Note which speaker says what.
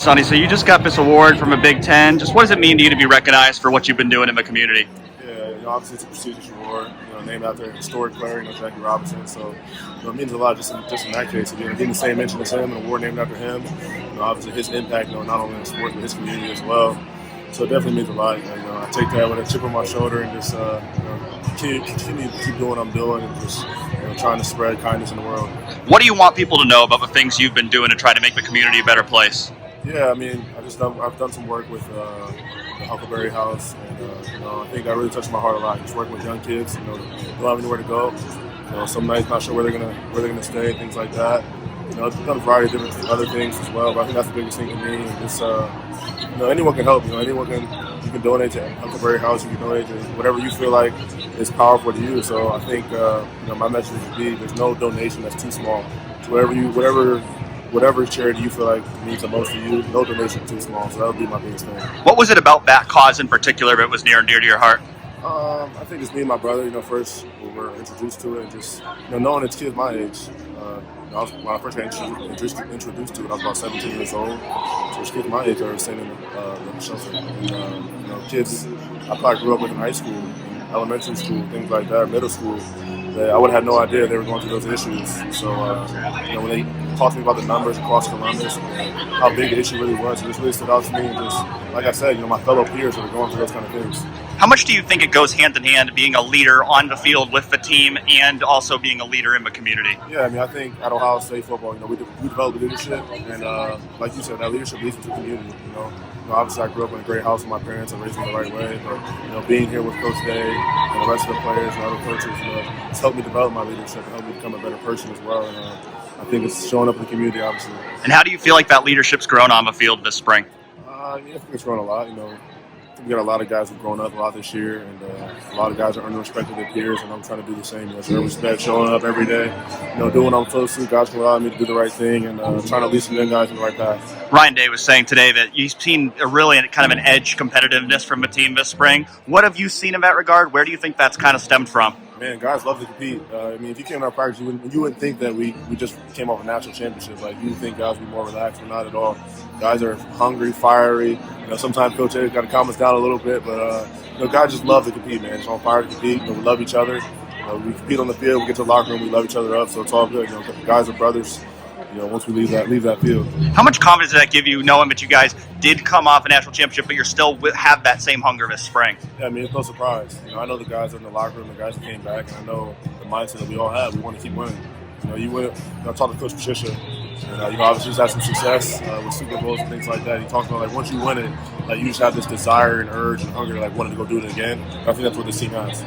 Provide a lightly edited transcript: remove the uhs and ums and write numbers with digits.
Speaker 1: Sonny, so you just got this award from a Big Ten. Just what does it mean to you to be recognized for what you've been doing in the community?
Speaker 2: Yeah, obviously it's a prestigious award, named after a historic player, Jackie Robinson. So, it means a lot just in that case. Getting the same mention as him, an award named after him. Obviously his impact, not only in sports but his community as well. So it definitely means a lot. I take that with a chip on my shoulder and just continue to keep doing what I'm doing and just trying to spread kindness in the world.
Speaker 1: What do you want people to know about the things you've been doing to try to make the community a better place?
Speaker 2: Yeah, I've done some work with the Huckleberry House, and I think that really touched my heart a lot. Just working with young kids, don't have anywhere to go. Some nights not sure where they're gonna stay, things like that. I've done a variety of different other things as well, but I think that's the biggest thing to me. And just anyone can help. You can donate to Huckleberry House. You can donate to whatever you feel like is powerful to you. So I think my message would be: there's no donation that's too small. So whatever charity you feel like means the most to you, no donation too small. So that would be my biggest thing.
Speaker 1: What was it about that cause in particular that was near and dear to your heart?
Speaker 2: I think it's me and my brother. First we were introduced to it, and just knowing it's kids my age. When I first got introduced to it, I was about 17 years old. So it's kids my age that were sitting in the shelter. And, kids I probably grew up with in high school, elementary school, things like that, middle school. That I would have had no idea they were going through those issues. So when they talked to me about the numbers across Columbus, how big the issue really was, it just really stood out to me. And just like I said, my fellow peers that are going through those kind of things.
Speaker 1: How much do you think it goes hand in hand, being a leader on the field with the team and also being a leader in the community?
Speaker 2: Yeah, I think at Ohio State football, we develop leadership, and like you said, that leadership leads into the community. Obviously I grew up in a great house with my parents and raised me the right way, but being here with Coach Day and the rest of the players and other coaches, it's helped me develop my leadership and helped me become a better person as well. And I think it's showing up in the community, obviously.
Speaker 1: And how do you feel like that leadership's grown on the field this spring?
Speaker 2: I think it's grown a lot. We got a lot of guys who've grown up a lot this year, and a lot of guys are earning respect of their peers, and I'm trying to do the same. Show respect, showing up every day, doing what I'm supposed to. Guys can allow me to do the right thing, and trying to lead some young guys in the right path.
Speaker 1: Ryan Day was saying today that you've seen a really kind of an edge competitiveness from the team this spring. What have you seen in that regard? Where do you think that's kind of stemmed from?
Speaker 2: Man, guys love to compete. If you came to our practice, you wouldn't think that we just came off a national championship. You would think guys would be more relaxed, but not at all. Guys are hungry, fiery. Sometimes Coach A got to calm us down a little bit, but guys just love to compete, man. Just on fire to compete. We love each other. We compete on the field. We get to the locker room. We love each other up, so it's all good. Guys are brothers. Once we leave that field.
Speaker 1: How much confidence did that give you, knowing that you guys did come off a national championship, but you're still have that same hunger this spring?
Speaker 2: Yeah, it's no surprise. I know the guys in the locker room, the guys that came back, and I know the mindset that we all have. We want to keep winning. You win. I talked to Coach Patricia, and obviously he's had some success with Super Bowls and things like that. He talked about once you win it, you just have this desire and urge and hunger, wanting to go do it again. I think that's what this team has.